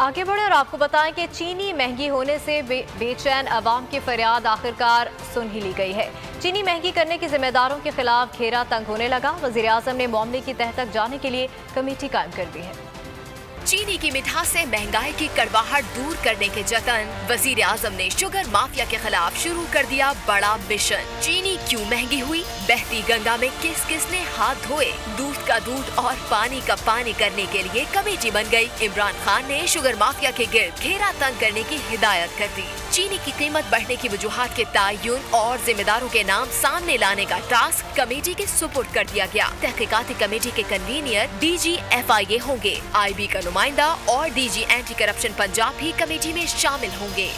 आगे बढ़े और आपको बताएं कि चीनी महंगी होने से बेचैन अवाम की फरियाद आखिरकार सुन ही ली गई है। चीनी महंगी करने की जिम्मेदारों के खिलाफ घेरा तंग होने लगा। वजीर आजम ने मामले की तह तक जाने के लिए कमेटी कायम कर दी है। चीनी की मिठास से महंगाई की कड़वाहट दूर करने के जतन, वजीर आजम ने शुगर माफिया के खिलाफ शुरू कर दिया बड़ा मिशन। चीनी क्यों महंगी हुई, बहती गंगा में किस किस ने हाथ धोए, दूध का दूध और पानी का पानी करने के लिए कमेटी बन गई। इमरान खान ने शुगर माफिया के गिर्द घेरा तंग करने की हिदायत कर दी। चीनी की कीमत बढ़ने की वजूहात के तयन और जिम्मेदारों के नाम सामने लाने का टास्क कमेटी के सुपुर्द कर दिया गया। तहकीकाती कमेटी के कन्वीनियर DG FIA होंगे। IB का नुमाइंदा और DG एंटी करप्शन पंजाब भी कमेटी में शामिल होंगे।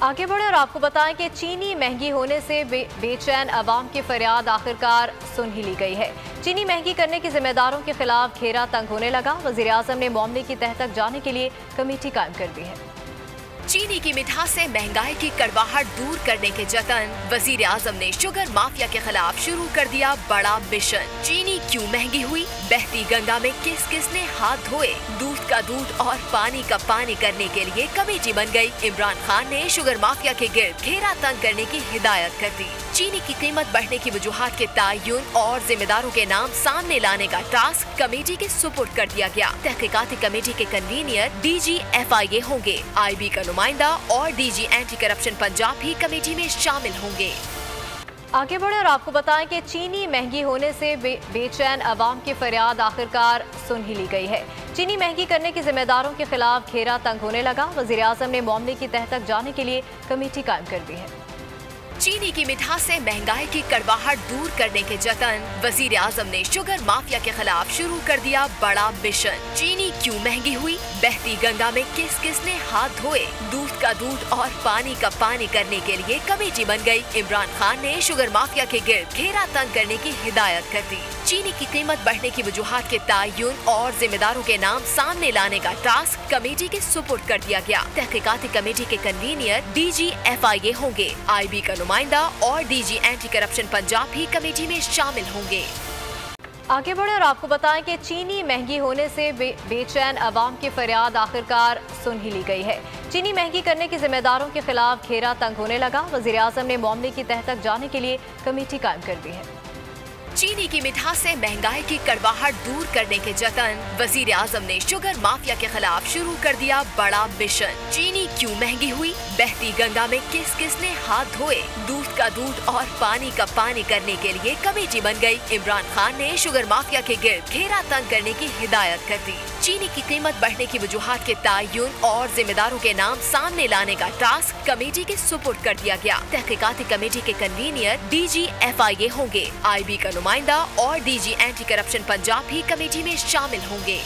आगे बढ़े और आपको बताएं कि चीनी महंगी होने से बेचैन अवाम की फरियाद आखिरकार सुन ही ली गई है। चीनी महंगी करने की जिम्मेदारों के खिलाफ घेरा तंग होने लगा। वजीर आजम ने मामले की तह तक जाने के लिए कमेटी कायम कर दी है। चीनी की मिठास से महंगाई की कड़वाहट दूर करने के जतन, वजीर आजम ने शुगर माफिया के खिलाफ शुरू कर दिया बड़ा मिशन। चीनी क्यों महंगी हुई, बहती गंगा में किस किस ने हाथ धोए, दूध का दूध और पानी का पानी करने के लिए कमेटी बन गई। इमरान खान ने शुगर माफिया के गिर्द घेरा तंग करने की हिदायत कर दी। चीनी की कीमत बढ़ने की वजूहात के तयन और जिम्मेदारों के नाम सामने लाने का टास्क कमेटी के सुपुर्द कर दिया गया। तहकीकाती कमेटी के कन्वीनियर DG FIA होंगे। IB का नुमाइंदा और DG एंटी करप्शन पंजाब भी कमेटी में शामिल होंगे। आगे बढ़े और आपको बताएं कि चीनी महंगी होने से बेचैन अवाम की फरियाद आखिरकार सुन ही ली गई है। चीनी महंगी करने की जिम्मेदारों के खिलाफ घेरा तंग होने लगा। वजीर आजम ने मामले की तह तक जाने के लिए कमेटी कायम कर दी है। चीनी की मिठास से महंगाई की कड़वाहट दूर करने के जतन, वजीर आजम ने शुगर माफिया के खिलाफ शुरू कर दिया बड़ा मिशन। चीनी क्यों महंगी हुई, बहती गंगा में किस किस ने हाथ धोए, दूध का दूध और पानी का पानी करने के लिए कमेटी बन गई। इमरान खान ने शुगर माफिया के गिर्द घेरा तंग करने की हिदायत कर दी। चीनी की कीमत बढ़ने की वजूहात के तयन और जिम्मेदारों के नाम सामने लाने का टास्क कमेटी के सुपुर्द कर दिया गया। तहकीकाती कमेटी के कन्वीनियर DG FIA होंगे। IB का नुमाइंदा और DG एंटी करप्शन पंजाब भी कमेटी में शामिल होंगे। आगे बढ़े और आपको बताएं कि चीनी महंगी होने से बेचैन अवाम की फरियाद आखिरकार सुन ही ली गई है। चीनी महंगी करने की जिम्मेदारों के खिलाफ घेरा तंग होने लगा। वजीर आजम ने मामले की तह तक जाने के लिए कमेटी कायम कर दी है। चीनी की मिठास से महंगाई की कड़वाहट दूर करने के जतन, वजीर आजम ने शुगर माफिया के खिलाफ शुरू कर दिया बड़ा मिशन। चीनी क्यों महंगी हुई, बहती गंगा में किस किस ने हाथ धोए, दूध का दूध और पानी का पानी करने के लिए कमेटी बन गई। इमरान खान ने शुगर माफिया के गिर्द घेरा तंग करने की हिदायत कर दी। चीनी की कीमत बढ़ने की वजूहात के तयन और जिम्मेदारों के नाम सामने लाने का टास्क कमेटी के सुपुर्द कर दिया गया। तहकीकाती कमेटी के कन्वीनियर DG FIA होंगे। IB का नुमाइंदा और DG एंटी करप्शन पंजाब भी कमेटी में शामिल होंगे।